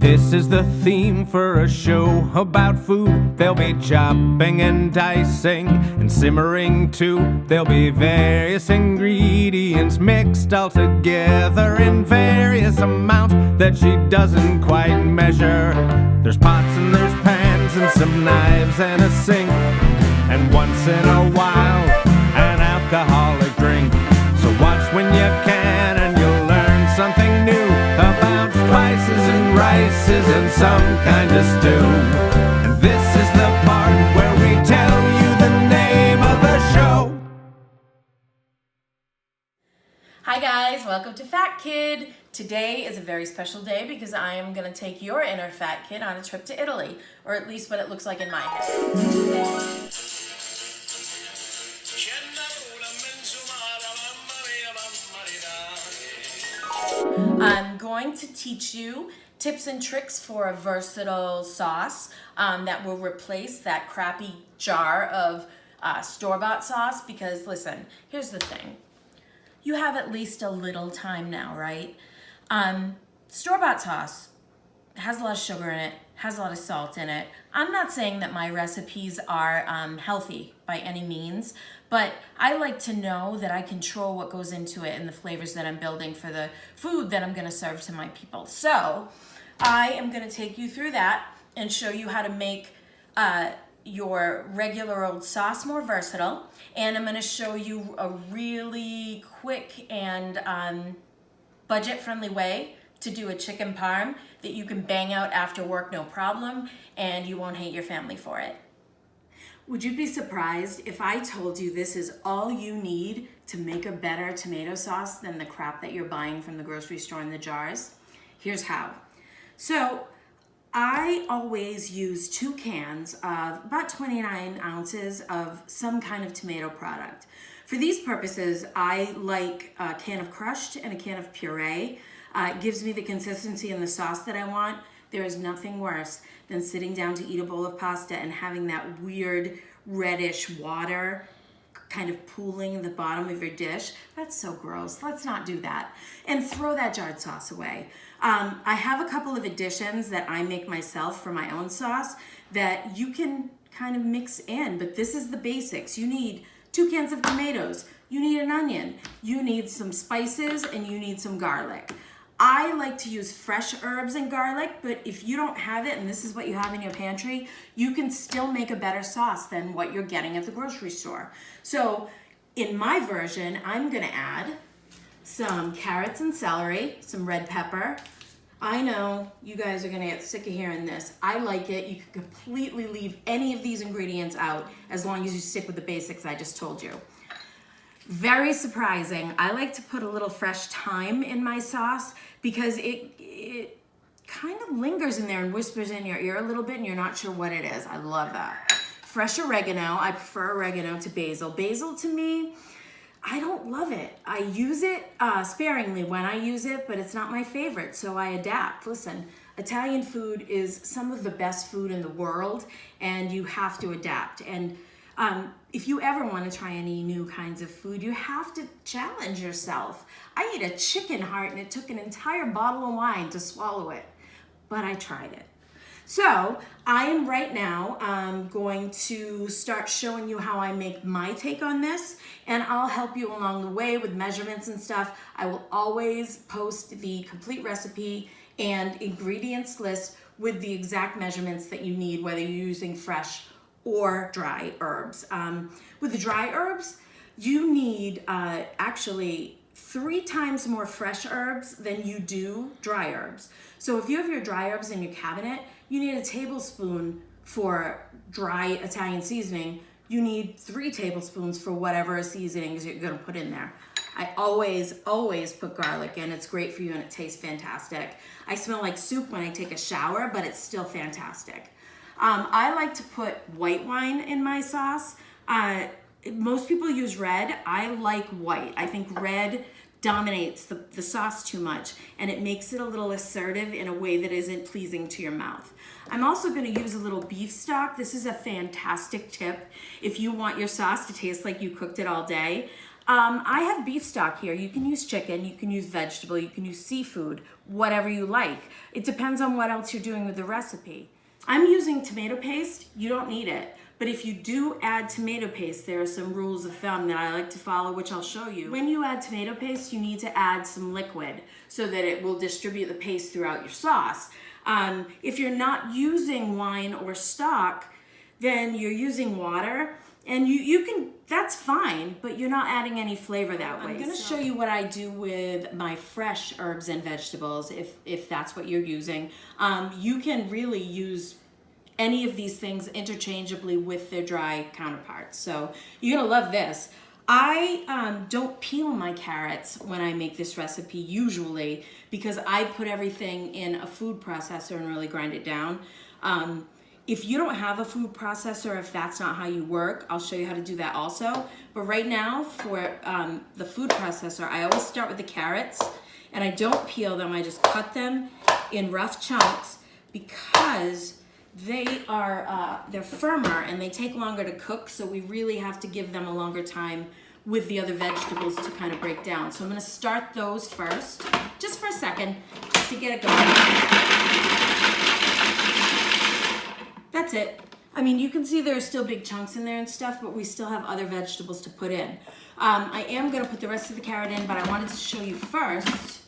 This is the theme for a show about food. There'll be chopping and dicing and simmering too. There'll be various ingredients mixed all together in various amounts that she doesn't quite measure. There's pots and there's pans and some knives and a sink, and once in a while an alcoholic drink. So watch when you can and you'll learn something new about spices and rices and some kind of stew. And this is the part where we tell you the name of the show. Hi guys, welcome to Fatkid. Today is a very special day because I am going to take your inner fat kid on a trip to Italy, or at least what it looks like in my head. I'm going to teach you tips and tricks for a versatile sauce that will replace that crappy jar of store-bought sauce. Because listen, here's the thing. You have at least a little time now, right? Store-bought sauce has a lot of sugar in it, has a lot of salt in it. I'm not saying that my recipes are healthy by any means, but I like to know that I control what goes into it and the flavors that I'm building for the food that I'm gonna serve to my people. So I am gonna take you through that and show you how to make your regular old sauce more versatile. And I'm gonna show you a really quick and budget-friendly way to do a chicken parm that you can bang out after work, no problem, and you won't hate your family for it. Would you be surprised if I told you this is all you need to make a better tomato sauce than the crap that you're buying from the grocery store in the jars? Here's how. So I always use 2 cans of about 29 ounces of some kind of tomato product. For these purposes, I like a can of crushed and a can of puree. It gives me the consistency and the sauce that I want. There is nothing worse than sitting down to eat a bowl of pasta and having that weird reddish water kind of pooling in the bottom of your dish. That's so gross. Let's not do that. And throw that jarred sauce away. I have a couple of additions that I make myself for my own sauce that you can kind of mix in, but this is the basics. You need 2 cans of tomatoes. You need an onion. You need some spices, and you need some garlic. I like to use fresh herbs and garlic, but if you don't have it and this is what you have in your pantry, you can still make a better sauce than what you're getting at the grocery store. So in my version, I'm gonna add some carrots and celery, some red pepper. I know you guys are gonna get sick of hearing this. I like it. You can completely leave any of these ingredients out as long as you stick with the basics I just told you. Very surprising. I like to put a little fresh thyme in my sauce because it kind of lingers in there and whispers in your ear a little bit and you're not sure what it is. I love that. Fresh oregano. I prefer oregano to basil. Basil to me, I don't love it. I use it sparingly when I use it, but it's not my favorite, so I adapt. Listen, Italian food is some of the best food in the world, and you have to adapt. And if you ever want to try any new kinds of food, you have to challenge yourself. I ate a chicken heart and it took an entire bottle of wine to swallow it, but I tried it. So I am right now going to start showing you how I make my take on this, and I'll help you along the way with measurements and stuff. I will always post the complete recipe and ingredients list with the exact measurements that you need, whether you're using fresh or dry herbs. With the dry herbs, you need actually 3 times more fresh herbs than you do dry herbs. So if you have your dry herbs in your cabinet, you need a tablespoon for dry Italian seasoning. You need 3 tablespoons for whatever seasonings you're gonna put in there. I always put garlic in. It's great for you and it tastes fantastic. I smell like soup when I take a shower, but it's still fantastic. I like to put white wine in my sauce. Most people use red. I like white. I think red dominates the sauce too much, and it makes it a little assertive in a way that isn't pleasing to your mouth. I'm also going to use a little beef stock. This is a fantastic tip if you want your sauce to taste like you cooked it all day. I have beef stock here. You can use chicken, you can use vegetable, you can use seafood, whatever you like. It depends on what else you're doing with the recipe. I'm using tomato paste. You don't need it. But if you do add tomato paste, there are some rules of thumb that I like to follow, which I'll show you. When you add tomato paste, you need to add some liquid so that it will distribute the paste throughout your sauce. If you're not using wine or stock, then you're using water, and you can, that's fine, but you're not adding any flavor that way. I'm gonna show you what I do with my fresh herbs and vegetables, if that's what you're using. You can really use any of these things interchangeably with their dry counterparts. So you're gonna love this. I don't peel my carrots when I make this recipe usually, because I put everything in a food processor and really grind it down. If you don't have a food processor, if that's not how you work, I'll show you how to do that also. But right now for the food processor, I always start with the carrots, and I don't peel them. I just cut them in rough chunks because they are they're firmer and they take longer to cook, so we really have to give them a longer time with the other vegetables to kind of break down. So I'm gonna start those first, just for a second, to get it going. That's it. I mean, you can see there are still big chunks in there and stuff, but we still have other vegetables to put in. I am gonna put the rest of the carrot in, but I wanted to show you first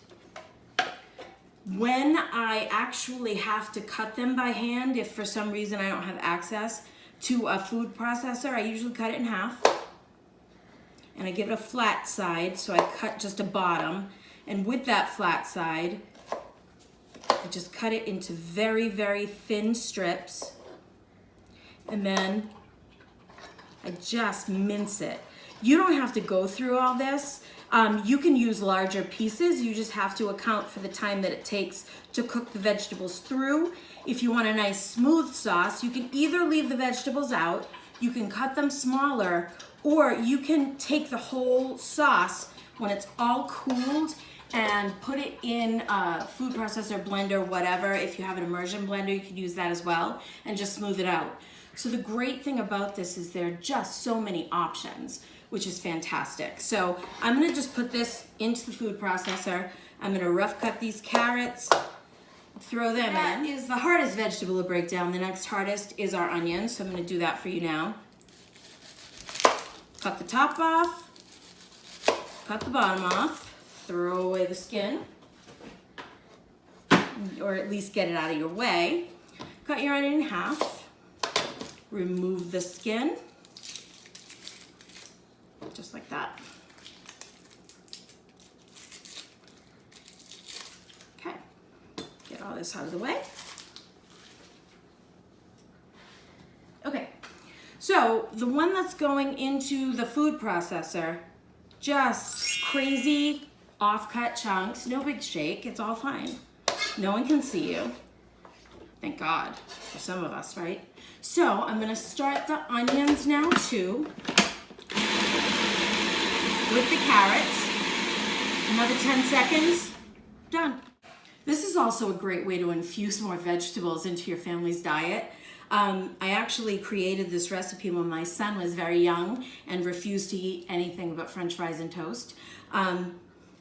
when I actually have to cut them by hand. If for some reason I don't have access to a food processor, I usually cut it in half. And I give it a flat side, so I cut just a bottom. And with that flat side, I just cut it into very, very thin strips. And then I just mince it. You don't have to go through all this. You can use larger pieces. You just have to account for the time that it takes to cook the vegetables through. If you want a nice smooth sauce, you can either leave the vegetables out, you can cut them smaller, or you can take the whole sauce when it's all cooled and put it in a food processor, blender, whatever. If you have an immersion blender, you can use that as well and just smooth it out. So the great thing about this is there are just so many options, which is fantastic. So I'm gonna just put this into the food processor. I'm gonna rough cut these carrots, throw them in. That is the hardest vegetable to break down. The next hardest is our onions, so I'm gonna do that for you now. Cut the top off, cut the bottom off, throw away the skin, or at least get it out of your way. Cut your onion in half. Remove the skin, just like that. Okay, get all this out of the way. Okay, so the one that's going into the food processor, just crazy off-cut chunks, no big shake, it's all fine. No one can see you. Thank God, for some of us, right? So I'm gonna start the onions now too, with the carrots. Another 10 seconds, done. This is also a great way to infuse more vegetables into your family's diet. I actually created this recipe when my son was very young and refused to eat anything but French fries and toast.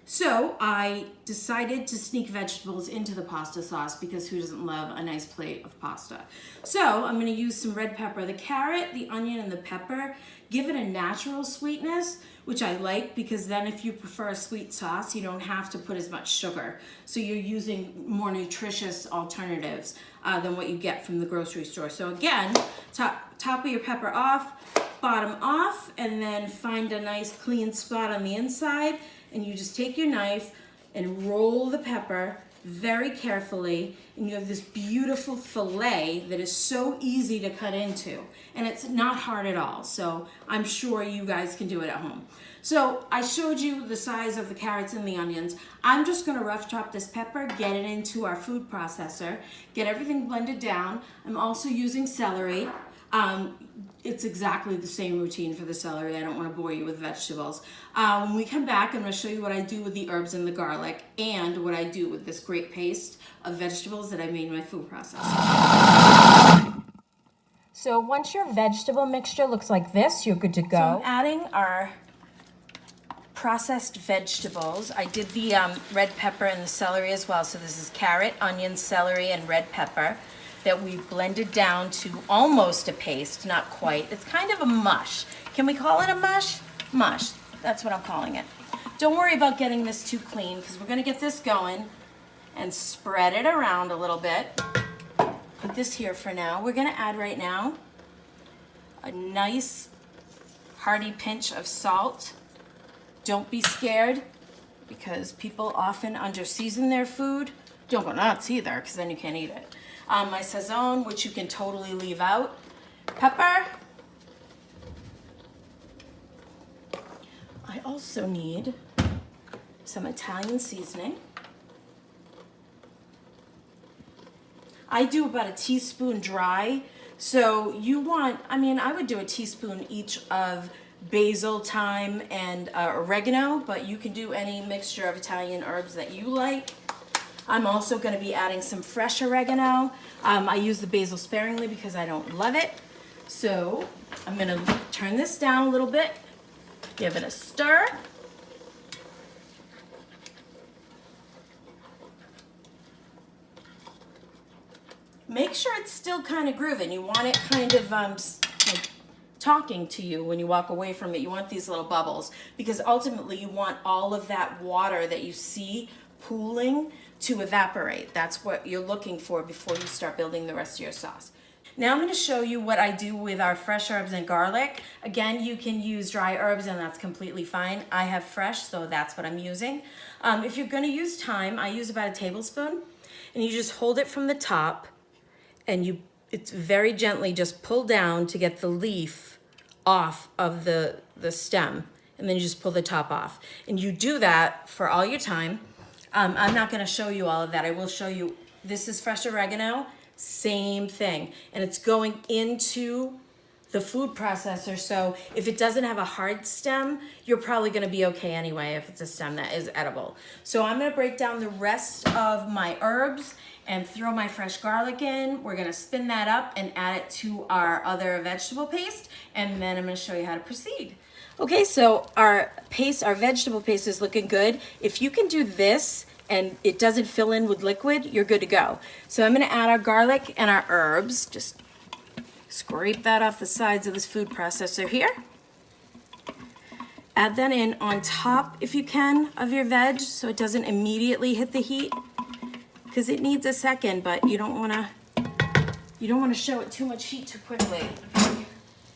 So I decided to sneak vegetables into the pasta sauce because who doesn't love a nice plate of pasta? So I'm gonna use some red pepper. The carrot, the onion, and the pepper give it a natural sweetness, which I like because then if you prefer a sweet sauce, you don't have to put as much sugar. So you're using more nutritious alternatives than what you get from the grocery store. So again, top of your pepper off, bottom off, and then find a nice clean spot on the inside. And you just take your knife and roll the pepper very carefully, and you have this beautiful fillet that is so easy to cut into, and it's not hard at all. So I'm sure you guys can do it at home. So I showed you the size of the carrots and the onions. I'm just gonna rough chop this pepper, get it into our food processor, get everything blended down. I'm also using celery. It's exactly the same routine for the celery. I don't want to bore you with vegetables. When we come back, I'm going to show you what I do with the herbs and the garlic and what I do with this great paste of vegetables that I made in my food processor. So once your vegetable mixture looks like this, you're good to go. So I'm adding our processed vegetables. I did the red pepper and the celery as well. So this is carrot, onion, celery, and red pepper that we blended down to almost a paste, not quite. It's kind of a mush. Can we call it a mush? Mush, that's what I'm calling it. Don't worry about getting this too clean because we're gonna get this going and spread it around a little bit. Put this here for now. We're gonna add right now a nice hearty pinch of salt. Don't be scared because people often under-season their food. Don't go nuts either because then you can't eat it. My sazon, which you can totally leave out. Pepper. I also need some Italian seasoning. I do about a teaspoon dry. So you want, I would do a teaspoon each of basil, thyme, and oregano, but you can do any mixture of Italian herbs that you like. I'm also going to be adding some fresh oregano. I use the basil sparingly because I don't love it. So I'm going to turn this down a little bit, give it a stir. Make sure it's still kind of grooving. You want it kind of like talking to you when you walk away from it. You want these little bubbles because ultimately you want all of that water that you see pooling to evaporate. That's what you're looking for before you start building the rest of your sauce. Now I'm going to show you what I do with our fresh herbs and garlic. Again, you can use dry herbs and that's completely fine. I have fresh, so that's what I'm using. If you're going to use thyme, I use about a tablespoon, and you just hold it from the top and it's very gently just pull down to get the leaf off of the stem, and then you just pull the top off. And you do that for all your thyme. I'm not going to show you all of that. I will show you, this is fresh oregano, same thing. And it's going into the food processor, so if it doesn't have a hard stem, you're probably going to be okay anyway if it's a stem that is edible. So I'm going to break down the rest of my herbs and throw my fresh garlic in. We're going to spin that up and add it to our other vegetable paste, and then I'm going to show you how to proceed. Okay, so our vegetable paste is looking good. If you can do this and it doesn't fill in with liquid, you're good to go. So I'm going to add our garlic and our herbs. Just scrape that off the sides of this food processor here. Add that in on top, if you can, of your veg so it doesn't immediately hit the heat, because it needs a second, but you don't want to show it too much heat too quickly.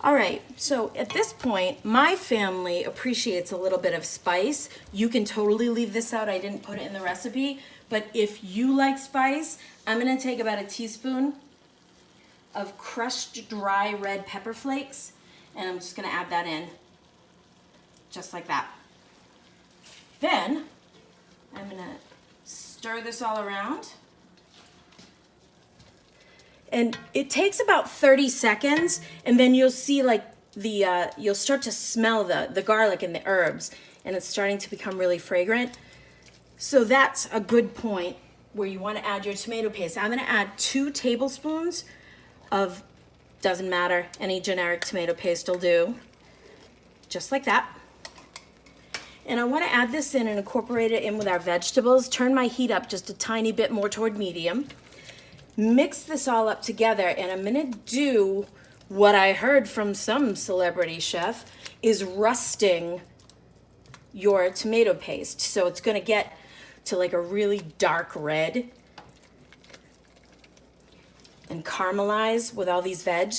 All right, so at this point, my family appreciates a little bit of spice. You can totally leave this out. I didn't put it in the recipe, but if you like spice, I'm going to take about a teaspoon of crushed dry red pepper flakes, and I'm just going to add that in, just like that. Then I'm going to stir this all around. And it takes about 30 seconds, and then you'll see like you'll start to smell the garlic and the herbs, and it's starting to become really fragrant. So that's a good point where you want to add your tomato paste. I'm going to add 2 tablespoons of, doesn't matter, any generic tomato paste will do, just like that. And I want to add this in and incorporate it in with our vegetables. Turn my heat up just a tiny bit more toward medium. Mix this all up together, and I'm going to do what I heard from some celebrity chef is rusting your tomato paste. So it's going to get to like a really dark red and caramelize with all these veg,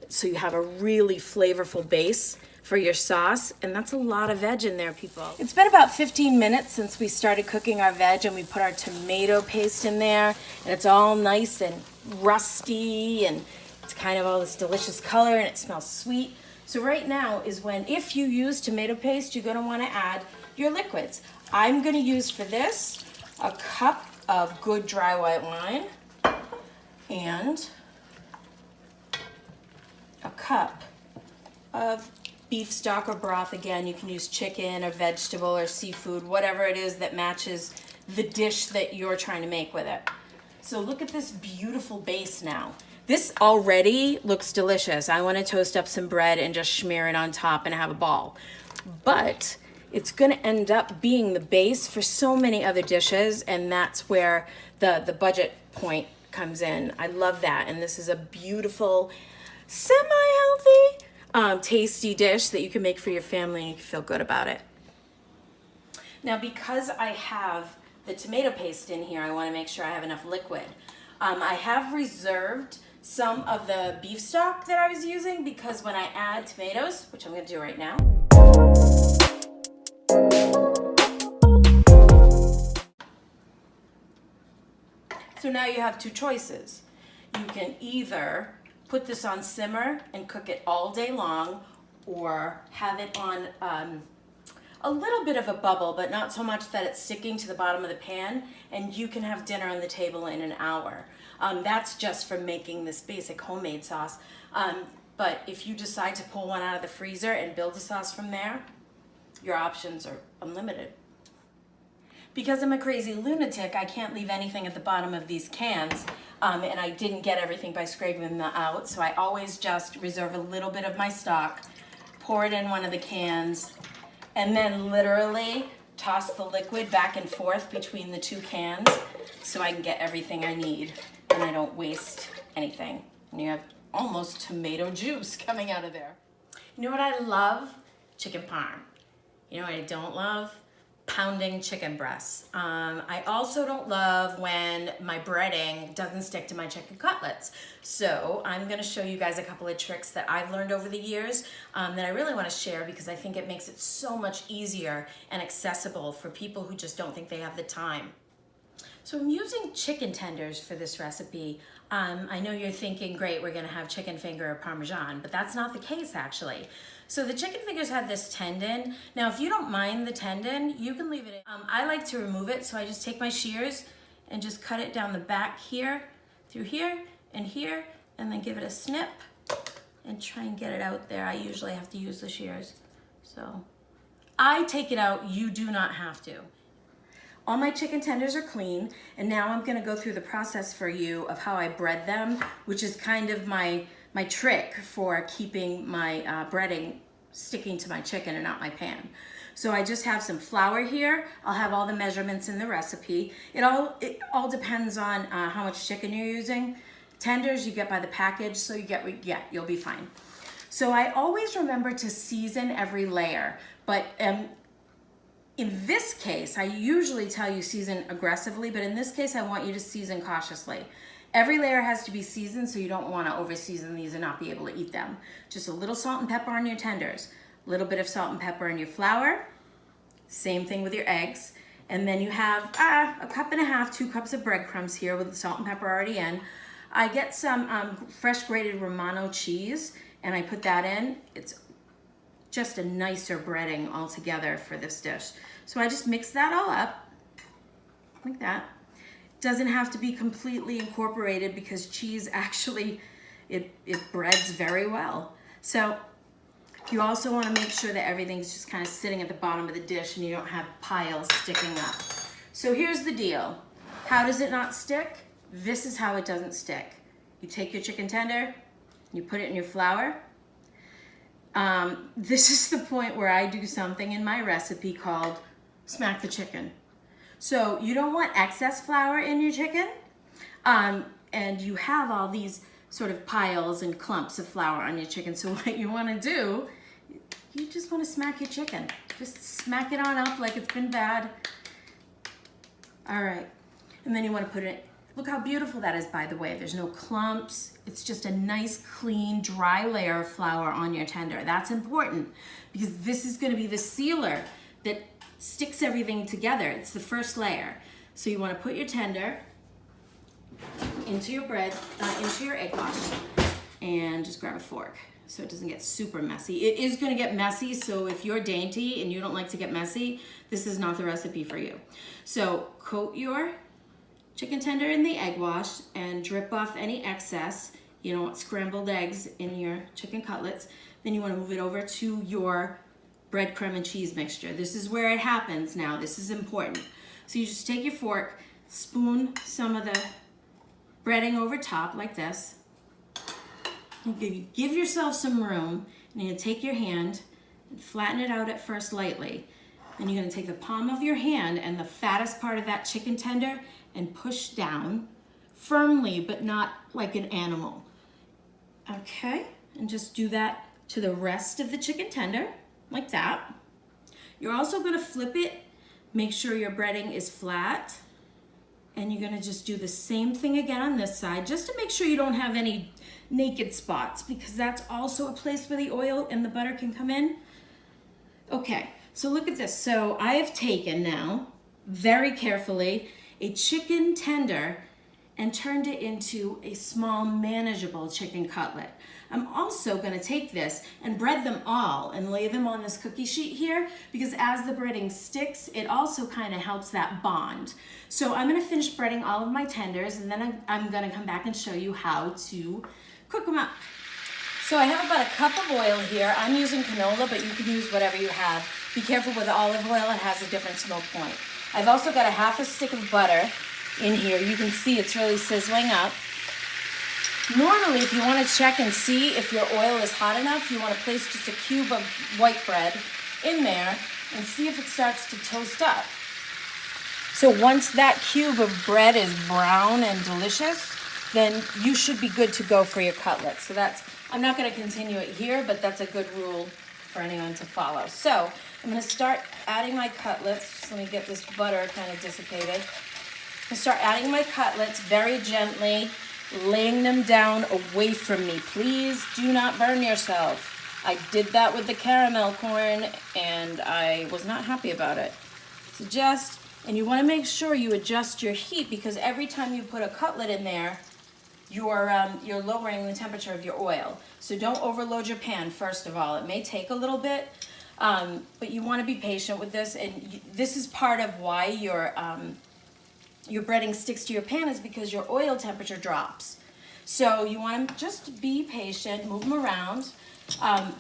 so you have a really flavorful base for your sauce. And that's a lot of veg in there, people. It's been about 15 minutes since we started cooking our veg, and we put our tomato paste in there, and it's all nice and rusty, and it's kind of all this delicious color, and it smells sweet. So right now is when, if you use tomato paste, you're going to want to add your liquids. I'm going to use for this a cup of good dry white wine and a cup of beef stock or broth. Again, you can use chicken or vegetable or seafood, whatever it is that matches the dish that you're trying to make with it. So look at this beautiful base now. This already looks delicious. I want to toast up some bread and just smear it on top and have a ball. But it's gonna end up being the base for so many other dishes, and that's where the budget point comes in. I love that, and this is a beautiful, semi-healthy, tasty dish that you can make for your family and you can feel good about it. Now, because I have the tomato paste in here, I wanna make sure I have enough liquid. I have reserved some of the beef stock that I was using because when I add tomatoes, which I'm gonna do right now, so now you have two choices. You can either put this on simmer and cook it all day long, or have it on a little bit of a bubble, but not so much that it's sticking to the bottom of the pan, and you can have dinner on the table in an hour. That's just for making this basic homemade sauce. But if you decide to pull one out of the freezer and build a sauce from there, your options are unlimited. Because I'm a crazy lunatic, I can't leave anything at the bottom of these cans, and I didn't get everything by scraping them out, so I always just reserve a little bit of my stock, pour it in one of the cans, and then literally toss the liquid back and forth between the two cans so I can get everything I need and I don't waste anything. And you have almost tomato juice coming out of there. You know what I love? Chicken parm. You know what I don't love? Pounding chicken breasts. I also don't love when my breading doesn't stick to my chicken cutlets. So I'm gonna show you guys a couple of tricks that I've learned over the years that I really wanna share because I think it makes it so much easier and accessible for people who just don't think they have the time. So I'm using chicken tenders for this recipe. I know you're thinking, great, we're gonna have chicken finger or Parmesan, but that's not the case actually. So the chicken fingers have this tendon. Now, if you don't mind the tendon, you can leave it in. I like to remove it, so I just take my shears and just cut it down the back here, through here, and then give it a snip and try and get it out there. I usually have to use the shears. So I take it out, you do not have to. All my chicken tenders are clean, and now I'm gonna go through the process for you of how I bread them, which is kind of my trick for keeping my breading sticking to my chicken and not my pan. So I just have some flour here. I'll have all the measurements in the recipe. It all depends on how much chicken you're using. Tenders you get by the package, so you'll be fine. So I always remember to season every layer, but in this case, I usually tell you season aggressively, but in this case, I want you to season cautiously. Every layer has to be seasoned, so you don't want to over-season these and not be able to eat them. Just a little salt and pepper on your tenders, a little bit of salt and pepper in your flour, same thing with your eggs, and then you have a cup and a half, 2 cups of breadcrumbs here with the salt and pepper already in. I get some fresh grated Romano cheese, and I put that in. It's just a nicer breading altogether for this dish. So I just mix that all up, like that. Doesn't have to be completely incorporated because cheese actually, it breads very well. So you also wanna make sure that everything's just kind of sitting at the bottom of the dish and you don't have piles sticking up. So here's the deal. How does it not stick? This is how it doesn't stick. You take your chicken tender, you put it in your flour. This is the point where I do something in my recipe called smack the chicken. So you don't want excess flour in your chicken, and you have all these sort of piles and clumps of flour on your chicken. So what you want to do, you just want to smack your chicken. Just smack it on up like it's been bad. All right, and then you want to put it, look how beautiful that is, by the way. There's no clumps. It's just a nice, clean, dry layer of flour on your tender. That's important because this is going to be the sealer that sticks everything together. It's the first layer. So you want to put your tender into your bread, into your egg wash, and just grab a fork so it doesn't get super messy. It is going to get messy, so if you're dainty and you don't like to get messy, this is not the recipe for you. So coat your chicken tender in the egg wash and drip off any excess. You don't want scrambled eggs in your chicken cutlets. Then you want to move it over to your breadcrumb and cheese mixture. This is where it happens now. This is important. So you just take your fork, spoon some of the breading over top like this. You give yourself some room, and you take your hand and flatten it out at first lightly. Then you're gonna take the palm of your hand and the fattest part of that chicken tender and push down firmly, but not like an animal. Okay, and just do that to the rest of the chicken tender, like that. You're also gonna flip it, make sure your breading is flat, and you're gonna just do the same thing again on this side, just to make sure you don't have any naked spots, because that's also a place where the oil and the butter can come in. Okay, so look at this. So I have taken now, very carefully, a chicken tender and turned it into a small, manageable chicken cutlet. I'm also gonna take this and bread them all and lay them on this cookie sheet here, because as the breading sticks, it also kind of helps that bond. So I'm gonna finish breading all of my tenders, and then I'm gonna come back and show you how to cook them up. So I have about a cup of oil here. I'm using canola, but you can use whatever you have. Be careful with olive oil, it has a different smoke point. I've also got a half a stick of butter in here. You can see it's really sizzling up. Normally, if you want to check and see if your oil is hot enough, you want to place just a cube of white bread in there and see if it starts to toast up. So once that cube of bread is brown and delicious, then you should be good to go for your cutlets. So I'm not going to continue it here, but that's a good rule for anyone to follow. So I'm going to start adding my cutlets. Just let me get this butter kind of dissipated. I start adding my cutlets very gently, laying them down away from me. Please do not burn yourself. I did that with the caramel corn and I was not happy about it. So and you want to make sure you adjust your heat, because every time you put a cutlet in there, you're lowering the temperature of your oil. So don't overload your pan, first of all. It may take a little bit, but you want to be patient with this. And this is part of why your breading sticks to your pan, is because your oil temperature drops. So you want to just be patient, move them around.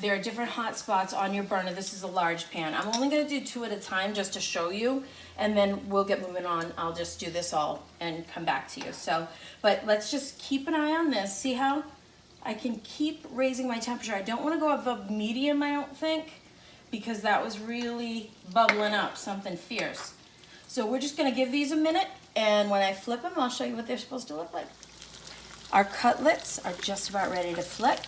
There are different hot spots on your burner. This is a large pan. I'm only going to do 2 at a time just to show you, and then we'll get moving on. I'll just do this all and come back to you. But let's just keep an eye on this. See how I can keep raising my temperature. I don't want to go above medium, I don't think, because that was really bubbling up, something fierce. So we're just going to give these a minute, and when I flip them, I'll show you what they're supposed to look like. Our cutlets are just about ready to flip.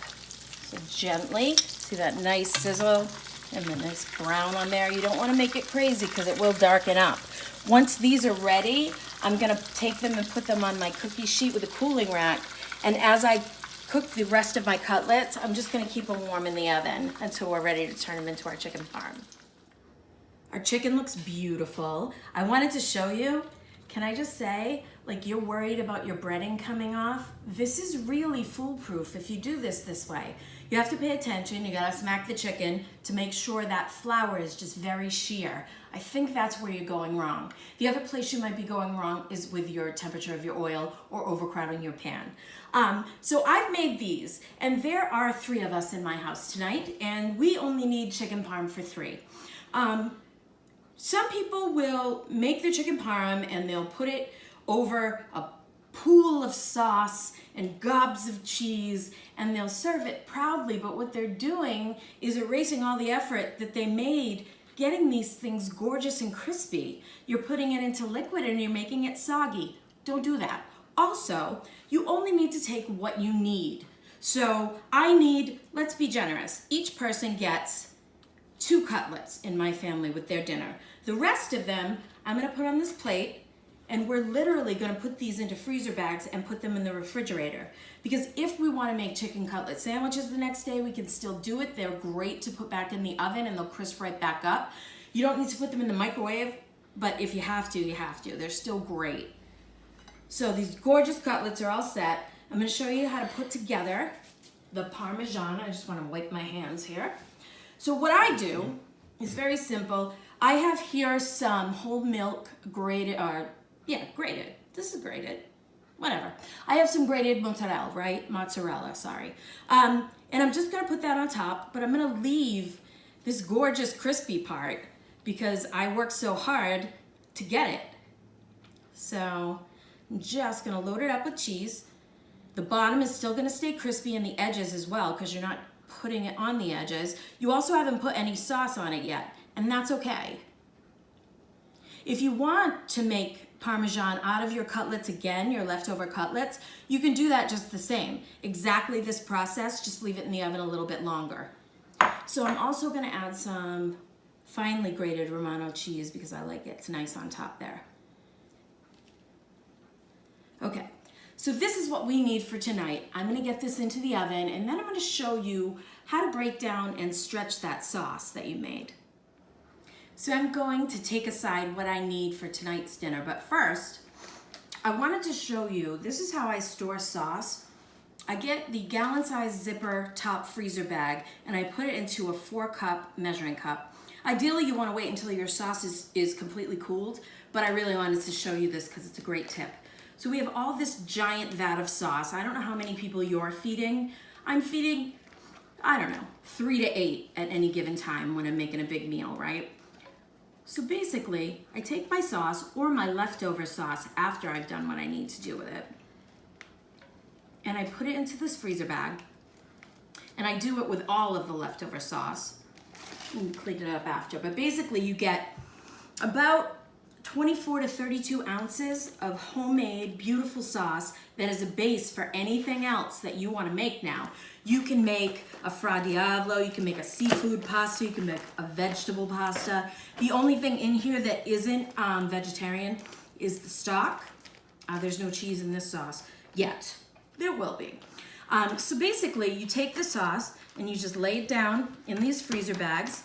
So gently, see that nice sizzle and the nice brown on there. You don't want to make it crazy because it will darken up. Once these are ready, I'm going to take them and put them on my cookie sheet with a cooling rack. And as I cook the rest of my cutlets, I'm just going to keep them warm in the oven until we're ready to turn them into our chicken parm. Our chicken looks beautiful. I wanted to show you, can I just say, like, you're worried about your breading coming off? This is really foolproof if you do this way. You have to pay attention. You gotta smack the chicken to make sure that flour is just very sheer. I think that's where you're going wrong. The other place you might be going wrong is with your temperature of your oil or overcrowding your pan. So I've made these, and there are 3 of us in my house tonight, and we only need chicken parm for 3. Some people will make their chicken parm and they'll put it over a pool of sauce and gobs of cheese, and they'll serve it proudly, but what they're doing is erasing all the effort that they made getting these things gorgeous and crispy. You're putting it into liquid and you're making it soggy. Don't do that. Also, you only need to take what you need. So let's be generous. Each person gets 2 cutlets in my family with their dinner. The rest of them, I'm gonna put on this plate, and we're literally gonna put these into freezer bags and put them in the refrigerator. Because if we wanna make chicken cutlet sandwiches the next day, we can still do it. They're great to put back in the oven and they'll crisp right back up. You don't need to put them in the microwave, but if you have to, you have to. They're still great. So these gorgeous cutlets are all set. I'm gonna show you how to put together the parmigiana. I just wanna wipe my hands here. So what I do is very simple. I have here some whole milk grated. This is grated. Whatever. I have some grated mozzarella, sorry. And I'm just gonna put that on top, but I'm gonna leave this gorgeous crispy part because I worked so hard to get it. So I'm just gonna load it up with cheese. The bottom is still gonna stay crispy and the edges as well because you're not putting it on the edges. You also haven't put any sauce on it yet, and that's okay. If you want to make Parmesan out of your cutlets again, your leftover cutlets, you can do that just the same. Exactly this process, just leave it in the oven a little bit longer. So I'm also gonna add some finely grated Romano cheese because I like it. It's nice on top there. Okay, so this is what we need for tonight. I'm gonna get this into the oven and then I'm gonna show you how to break down and stretch that sauce that you made. So I'm going to take aside what I need for tonight's dinner, but first, I wanted to show you, this is how I store sauce. I get the gallon-sized zipper top freezer bag and I put it into a 4-cup measuring cup. Ideally, you wanna wait until your sauce is completely cooled, but I really wanted to show you this because it's a great tip. So we have all this giant vat of sauce. I don't know how many people you're feeding. I'm feeding, I don't know, 3 to 8 at any given time when I'm making a big meal, right? So basically, I take my sauce or my leftover sauce after I've done what I need to do with it, and I put it into this freezer bag, and I do it with all of the leftover sauce. And clean it up after, but basically you get about 24 to 32 ounces of homemade, beautiful sauce that is a base for anything else that you want to make now. You can make a fra diavolo, you can make a seafood pasta, you can make a vegetable pasta. The only thing in here that isn't vegetarian is the stock. There's no cheese in this sauce yet. There will be. So basically, you take the sauce and you just lay it down in these freezer bags,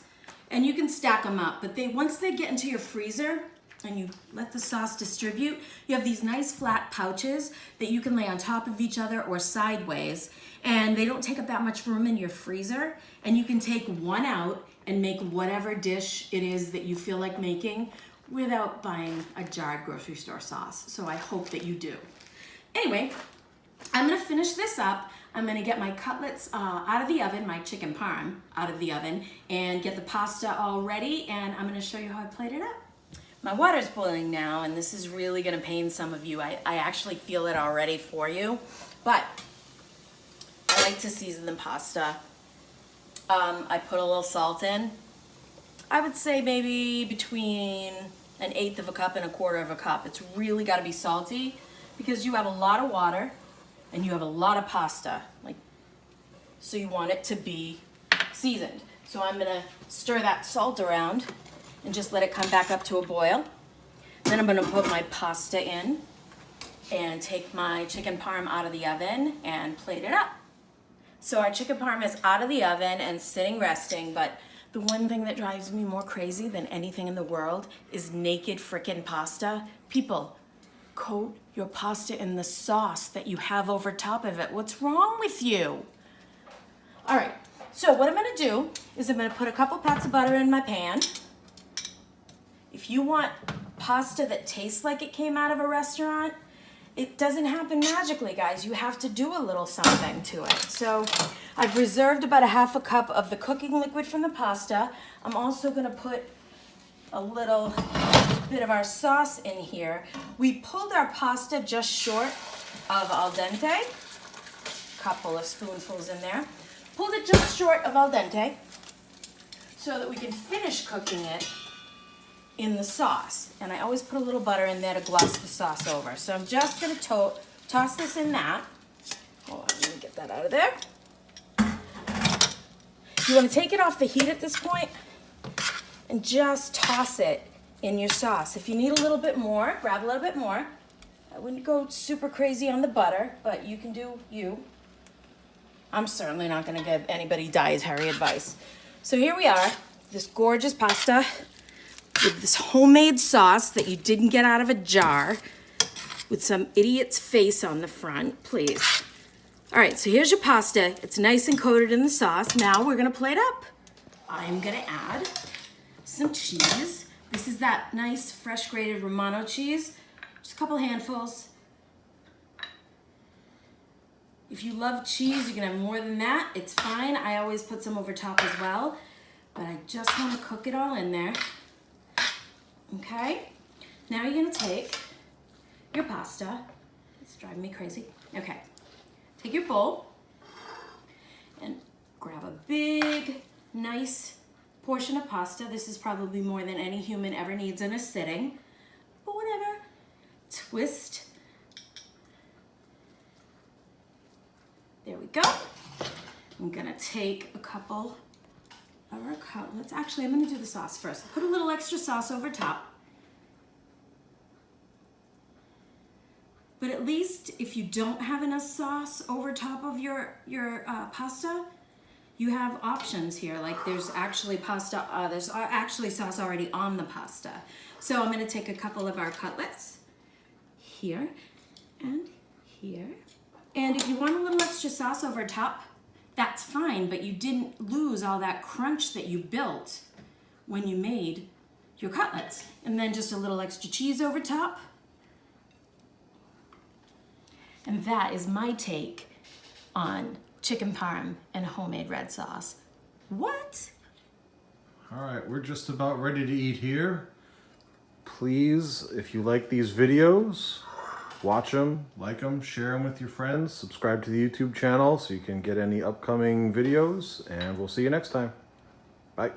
and you can stack them up. But once they get into your freezer, and you let the sauce distribute, you have these nice flat pouches that you can lay on top of each other or sideways, and they don't take up that much room in your freezer, and you can take one out and make whatever dish it is that you feel like making without buying a jarred grocery store sauce. So I hope that you do. Anyway, I'm gonna finish this up. I'm gonna get my cutlets out of the oven, my chicken parm out of the oven, and get the pasta all ready, and I'm gonna show you how I plate it up. My water's boiling now, and this is really gonna pain some of you. I actually feel it already for you, but I like to season the pasta. I put a little salt in. I would say maybe between 1/8 of a cup and 1/4 of a cup. It's really gotta be salty because you have a lot of water and you have a lot of pasta, so you want it to be seasoned. So I'm gonna stir that salt around and just let it come back up to a boil. Then I'm gonna put my pasta in and take my chicken parm out of the oven and plate it up. So our chicken parm is out of the oven and sitting resting, but the one thing that drives me more crazy than anything in the world is naked frickin' pasta. People, coat your pasta in the sauce that you have over top of it. What's wrong with you? All right, so what I'm gonna do is I'm gonna put a couple pats of butter in my pan. If you want pasta that tastes like it came out of a restaurant, it doesn't happen magically, guys. You have to do a little something to it. So I've reserved about 1/2 cup of the cooking liquid from the pasta. I'm also gonna put a little bit of our sauce in here. We pulled our pasta just short of al dente. Couple of spoonfuls in there. Pulled it just short of al dente so that we can finish cooking it in the sauce. And I always put a little butter in there to gloss the sauce over. So I'm just gonna toss this in that. Hold on, let me get that out of there. You wanna take it off the heat at this point and just toss it in your sauce. If you need a little bit more, grab a little bit more. I wouldn't go super crazy on the butter, but you can do you. I'm certainly not gonna give anybody dietary advice. So here we are, this gorgeous pasta with this homemade sauce that you didn't get out of a jar with some idiot's face on the front, please. All right, so here's your pasta. It's nice and coated in the sauce. Now we're gonna plate up. I'm gonna add some cheese. This is that nice fresh grated Romano cheese. Just a couple handfuls. If you love cheese, you can have more than that. It's fine. I always put some over top as well, but I just want to cook it all in there. Okay, now you're gonna take your pasta. It's driving me crazy. Okay, take your bowl and grab a big, nice portion of pasta. This is probably more than any human ever needs in a sitting. twist. There we go. I'm gonna take a couple of our cutlets. Actually, I'm gonna do the sauce first. Put a little extra sauce over top. But at least if you don't have enough sauce over top of your pasta, you have options here. Like there's actually pasta, there's actually sauce already on the pasta. So I'm gonna take a couple of our cutlets here and here. And if you want a little extra sauce over top, that's fine, but you didn't lose all that crunch that you built when you made your cutlets. And then just a little extra cheese over top. And that is my take on chicken parm and homemade red sauce. What? All right, we're just about ready to eat here. Please, if you like these videos, watch them, like them, share them with your friends, subscribe to the YouTube channel so you can get any upcoming videos, and we'll see you next time. Bye.